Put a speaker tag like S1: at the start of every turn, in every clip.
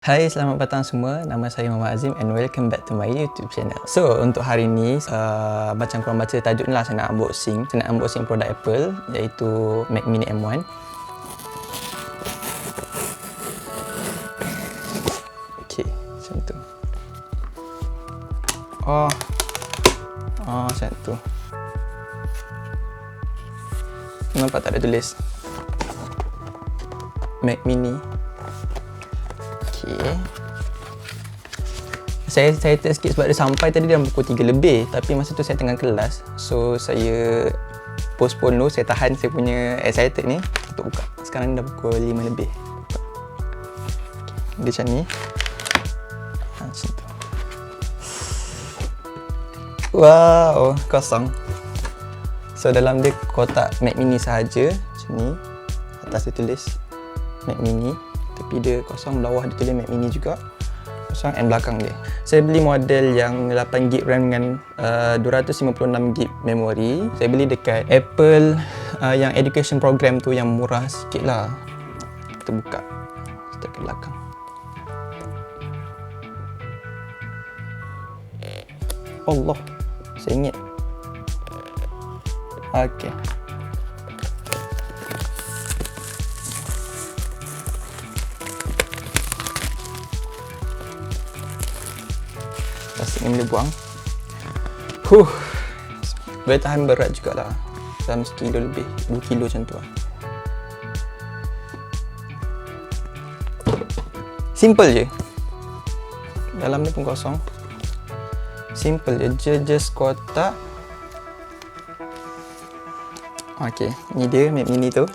S1: Hai, selamat petang semua. Nama saya Muhammad Azim and welcome back to my YouTube channel. So, untuk hari ni, macam korang baca tajuk ni lah, saya nak unboxing. Saya nak unboxing produk Apple, iaitu Mac Mini M1. Okay, macam tu. Macam tu. Nampak tak ada tulis Mac Mini. Okay. Saya tight sikit sebab dia sampai tadi dalam pukul 3 lebih. Tapi masa tu saya tengah kelas. So, saya postpone dulu. Saya tahan saya punya excited ni untuk buka. Sekarang dah pukul 5 lebih. Okay. Dia macam ni. Macam tu. Wow, kosong. So, dalam dia kotak Mac Mini sahaja. Macam ni. Atas dia tulis Mac Mini. Tapi dia kosong, bawah dia tulis Mac Mini juga kosong, and belakang dia. Saya beli model yang 8GB RAM dengan 256GB memori. Saya beli dekat Apple yang education program tu, yang murah sikit lah. Kita buka, kita ke belakang. Allah, saya ingat. Okay. Plastik ni boleh buang. Boleh tahan berat jugalah. Dalam 1 kilo lebih, 2 kilo macam tu lah. Simple je. Dalam ni pun kosong. Simple je, just kotak. Okay, ni dia Mac Mini tu.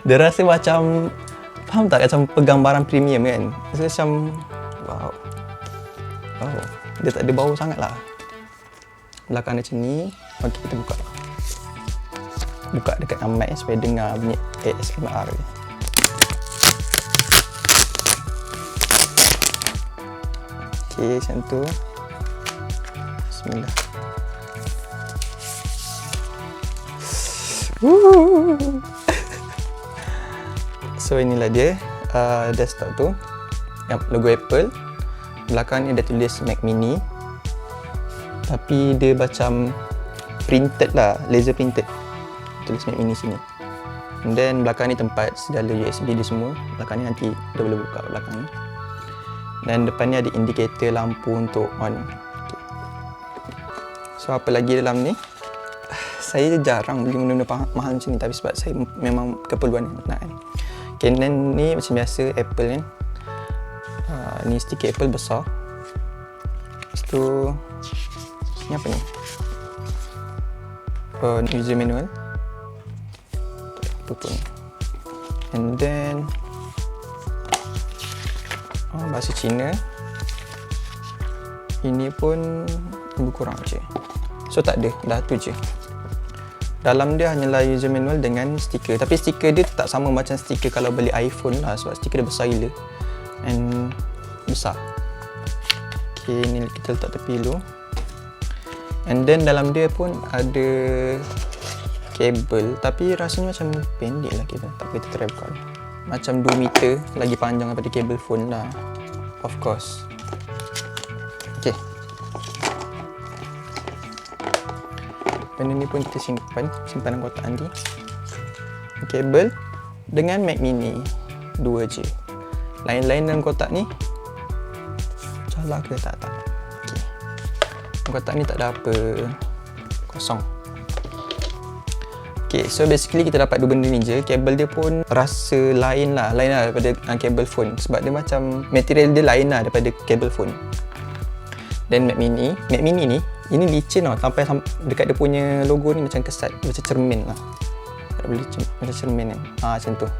S1: Dia rasa macam, faham tak, macam pegang barang premium kan. Rasa macam, wow. Dia tak ada bau sangat lah. Belakang dia macam ni. Ok, kita buka. Buka dekat mic supaya dengar bunyi ASMR ni. Ok, macam tu. Bismillah. So, inilah dia desktop tu. Yang logo Apple. Belakang ni ada tulis Mac Mini. Tapi dia macam printed lah, laser printed. Tulis Mac Mini sini. And then belakang ni tempat segala USB dia semua. Belakang ni nanti dah boleh buka belakang ni. Dan depan ni ada indikator lampu untuk on. Okay. So, apa lagi dalam ni? Saya jarang beli benda-benda mahal macam ni, tapi sebab saya memang keperluan nak kan. Okay, dan ni macam biasa Apple kan. Ni stiker Apple besar. Lepas tu, ni apa ni? User manual. Apa pun. And then, bahasa Cina. Ini pun lebih kurang je. So, tak ada. Dah tu je. Dalam dia hanyalah user manual dengan stiker. Tapi stiker dia tak sama macam stiker kalau beli iPhone lah. Sebab stiker dia besar gila. And besar. Okay, ni kita letak tepi dulu. And then dalam dia pun ada kabel. Tapi rasanya macam pendek lah kabel. Tak boleh kita try buka. Macam 2 meter. Lagi panjang daripada kabel phone lah. Of course. Okay. Benda ni pun kita simpan. Simpanan kotak nanti. Kabel dengan Mac Mini 2 je. Lain-lain dalam kotak ni. Salah ke tak? Okay. Kotak ni tak ada apa. Kosong. Okay, so basically kita dapat 2 benda ni je. Kabel dia pun rasa lain lah daripada kabel phone. Sebab dia macam material dia lain lah daripada kabel phone. Dan Mac Mini ni, ini licin tau. Sampai dekat dia punya logo ni macam kesat. Macam cermin lah. Tak boleh macam cermin kan. Macam tu.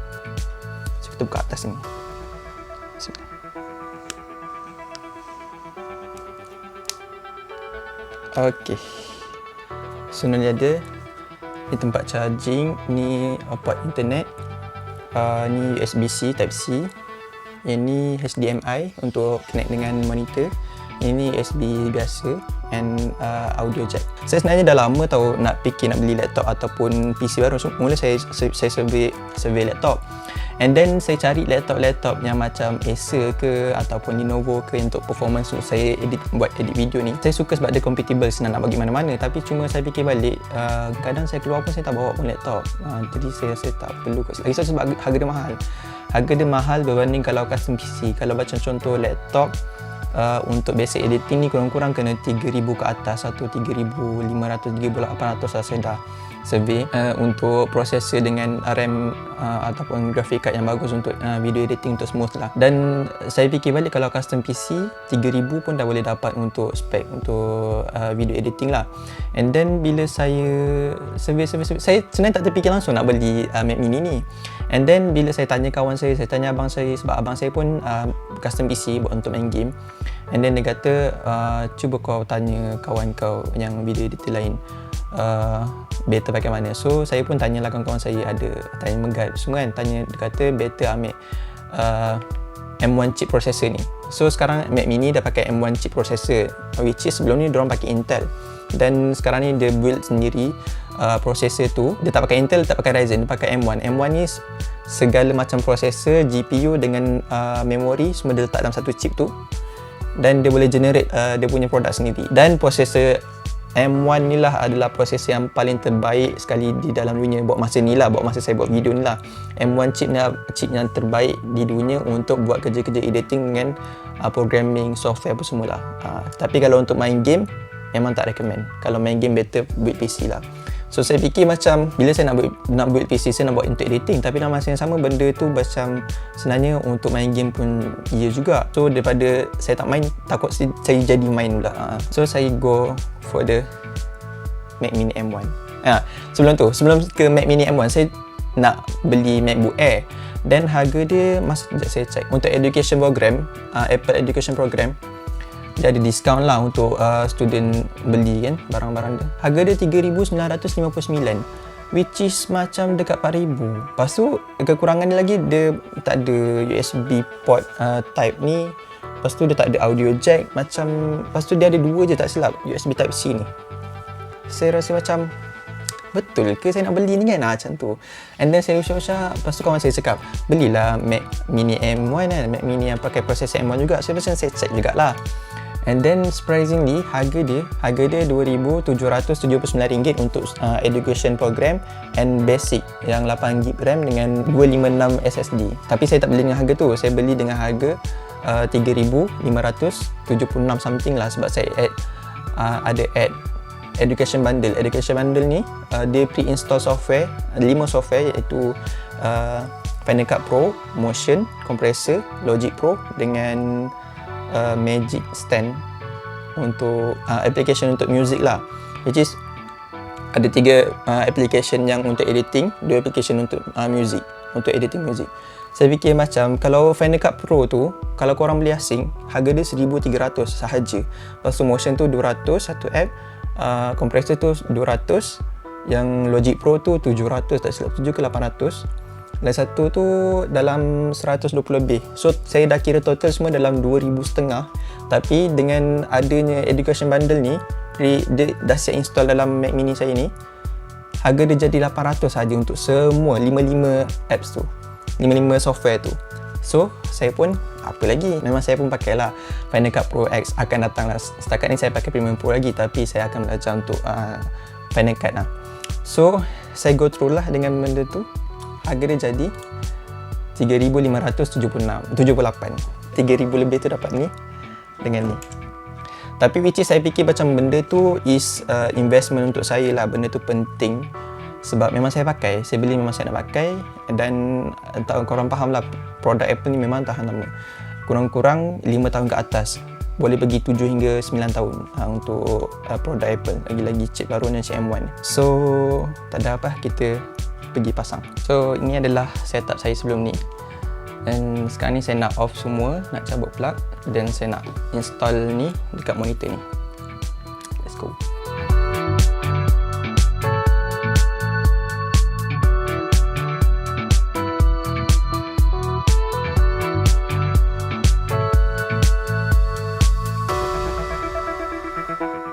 S1: So kita buka atas ni. Okay. So, ni ada. Ni tempat charging. Ni port internet. Ni USB-C Type-C. Yang ni HDMI untuk connect dengan monitor. Ini USB biasa. And audio jack. Saya sebenarnya dah lama tahu nak fikir nak beli laptop ataupun PC baru. So, mula saya survey laptop. And then saya cari laptop-laptop yang macam Acer ke ataupun Lenovo ke untuk performance untuk saya buat edit video ni. Saya suka sebab dia compatible, senang nak bagi mana-mana. Tapi cuma saya fikir balik, kadang saya keluar pun saya tak bawa pun laptop. Jadi saya rasa tak perlu kot. Lagi satu sebab harga dia mahal. Harga dia mahal berbanding kalau custom PC. Kalau macam contoh laptop, untuk basic editing ni kurang-kurang kena 3,000 ke atas atau 3,500, 3,800 lah saya dah survey. Untuk processor dengan RAM ataupun graphic card yang bagus untuk video editing untuk smooth lah. Dan saya fikir balik kalau custom PC 3,000 pun dah boleh dapat untuk spek untuk video editing lah. And then bila saya survey, saya sebenarnya tak terfikir langsung nak beli Mac Mini ni. And then bila saya tanya kawan saya tanya abang saya, sebab abang saya pun custom PC buat untuk main game. And then dia kata, cuba kau tanya kawan kau yang video editor lain, better pakai mana. So saya pun tanyalah kawan-kawan saya, ada tanya Megat semua kan, tanya, dia kata better ambil M1 chip processor ni. So sekarang Mac Mini dah pakai M1 chip processor, which is sebelum ni diorang pakai Intel. Dan sekarang ni dia build sendiri processor tu. Dia tak pakai Intel, tak pakai Ryzen, dia pakai M1. M1 ni segala macam processor, GPU dengan memori semua dia letak dalam satu chip tu. Dan dia boleh generate dia punya produk sendiri. Dan processor M1 ni lah adalah prosesor yang paling terbaik sekali di dalam dunia buat masa ni lah, buat masa saya buat video ni lah. M1 chip ni chip yang terbaik di dunia untuk buat kerja-kerja editing dengan programming, software apa semua lah. Tapi kalau untuk main game memang tak recommend. Kalau main game better build PC lah. So saya fikir macam bila saya nak build PC, saya nak buat untuk editing, tapi dalam masa yang sama benda tu macam sebenarnya untuk main game pun iya juga. So daripada saya tak main, takut saya jadi main pula. So saya go for the Mac Mini M1. Sebelum ke Mac Mini M1, saya nak beli MacBook Air. Dan harga dia, sekejap saya check. Untuk education program, Apple Education Program, dia ada diskaun lah untuk student beli kan barang-barang dia. Harga dia 3,959, which is macam dekat 4,000. Lepas tu kekurangan dia lagi, dia tak ada USB port type ni. Lepas tu dia tak ada audio jack macam. Lepas tu dia ada dua je tak silap USB type C ni. Saya rasa macam betul ke saya nak beli ni kan, macam tu. And then saya usah-usah, lepas tu kawan saya cakap belilah Mac Mini M1 kan, Mac Mini yang pakai prosesor M1 juga. So macam saya check jugalah. And then surprisingly harga dia RM2,779 untuk education program and basic yang 8GB RAM dengan 256 SSD. Tapi saya tak beli dengan harga tu, saya beli dengan harga 3,576 something lah, sebab saya ada add education bundle. Education bundle ni dia pre-install software, 5 software, iaitu Final Cut Pro, Motion, Compressor, Logic Pro dengan Magic Stand untuk application untuk music lah, which is ada 3 application yang untuk editing, 2 application untuk music, untuk editing music. Saya fikir macam kalau Final Cut Pro tu, kalau korang beli asing, harga dia 1,300 sahaja. Lepas tu Motion tu 200 satu app, Compressor tu 200, yang Logic Pro tu 700 tak silap, 7 ke 800. Dan satu tu dalam 120 lebih. So saya dah kira total semua dalam 2,500. Tapi dengan adanya education bundle ni, dia dah siap install dalam Mac Mini saya ni, harga dia jadi 800 saja untuk semua 55 apps tu, 55 software tu. So saya pun apa lagi, memang saya pun pakailah Final Cut Pro X, akan datang lah. Setakat ni saya pakai Premiere Pro lagi, tapi saya akan belajar untuk Final Cut lah. So saya go through lah dengan benda tu. Harga dia jadi 3,578. 3,000 lebih tu dapat ni dengan ni. Tapi which is saya fikir macam benda tu is investment untuk saya lah. Benda tu penting sebab memang saya pakai, saya beli memang saya nak pakai. Dan tak korang faham lah, produk Apple ni memang tahan lama, kurang-kurang 5 tahun ke atas, boleh pergi 7 hingga 9 tahun untuk produk Apple, lagi-lagi chip baru dengan chip M1. So tak ada apa, kita pergi pasang. So ini adalah setup saya sebelum ni. Dan sekarang ni saya nak off semua, nak cabut plug, dan saya nak install ni dekat monitor ni. Let's go.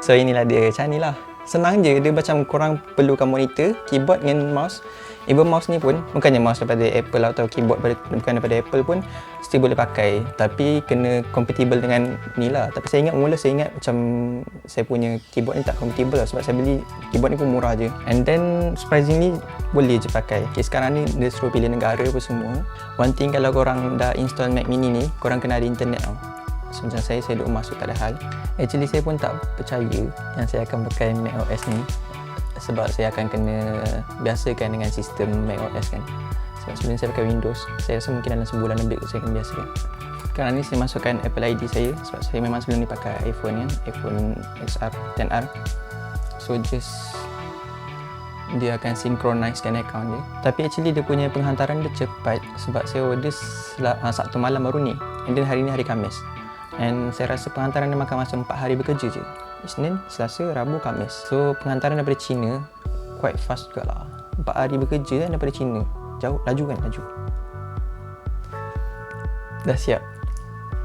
S1: So inilah dia, macam ni lah. Senang je, dia macam korang perlukan monitor, keyboard dengan mouse. Even mouse ni pun, bukannya mouse daripada Apple atau keyboard bukan daripada Apple pun still boleh pakai, tapi kena compatible dengan ni lah. Tapi saya ingat macam saya punya keyboard ni tak compatible lah, sebab saya beli keyboard ni pun murah je. And then surprisingly boleh je pakai. Okay, sekarang ni dia suruh pilih negara apa semua. One thing, kalau korang dah install Mac Mini ni, korang kena ada internet tau. So, macam saya duduk masuk tak ada hal. Actually saya pun tak percaya yang saya akan pakai Mac OS ni, sebab saya akan kena biasakan dengan sistem Mac OS kan. Sebab sebelum saya pakai Windows, saya rasa mungkin dalam sebulan lebih saya akan biasakan. Sekarang ni saya masukkan Apple ID saya, sebab saya memang sebelum ni pakai iPhone kan, iPhone XR 10R. So just dia akan synchronizekan account dia. Tapi actually dia punya penghantaran dia cepat, sebab saya order Sabtu malam baru ni, and then hari ni hari Khamis. And saya rasa penghantaran dia makan masa 4 hari bekerja je. Isnin, Selasa, Rabu, Khamis. So penghantaran daripada China quite fast jugalah. 4 hari bekerja kan daripada China. Jauh, laju kan? Laju. Dah siap.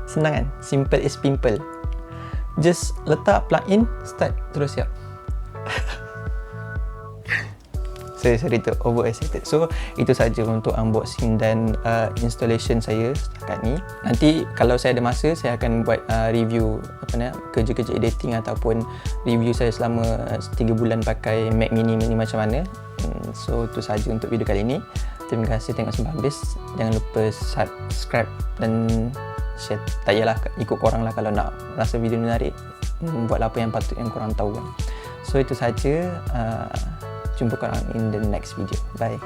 S1: Senang kan? Simple as pimple. Just letak plug in, start, terus siap. Sorry tu, over excited. So itu saja untuk unboxing dan installation saya setakat ni. Nanti kalau saya ada masa, saya akan buat review kerja-kerja editing ataupun review saya selama 3 bulan pakai Mac Mini ni macam mana. So itu saja untuk video kali ini. Terima kasih tengok sampai habis. Jangan lupa subscribe dan share. Tak yalah, ikut korang lah kalau nak rasa video ni menarik. Buatlah apa yang patut yang korang tahu kan. So itu saja. Jumpa korang in the next video. Bye.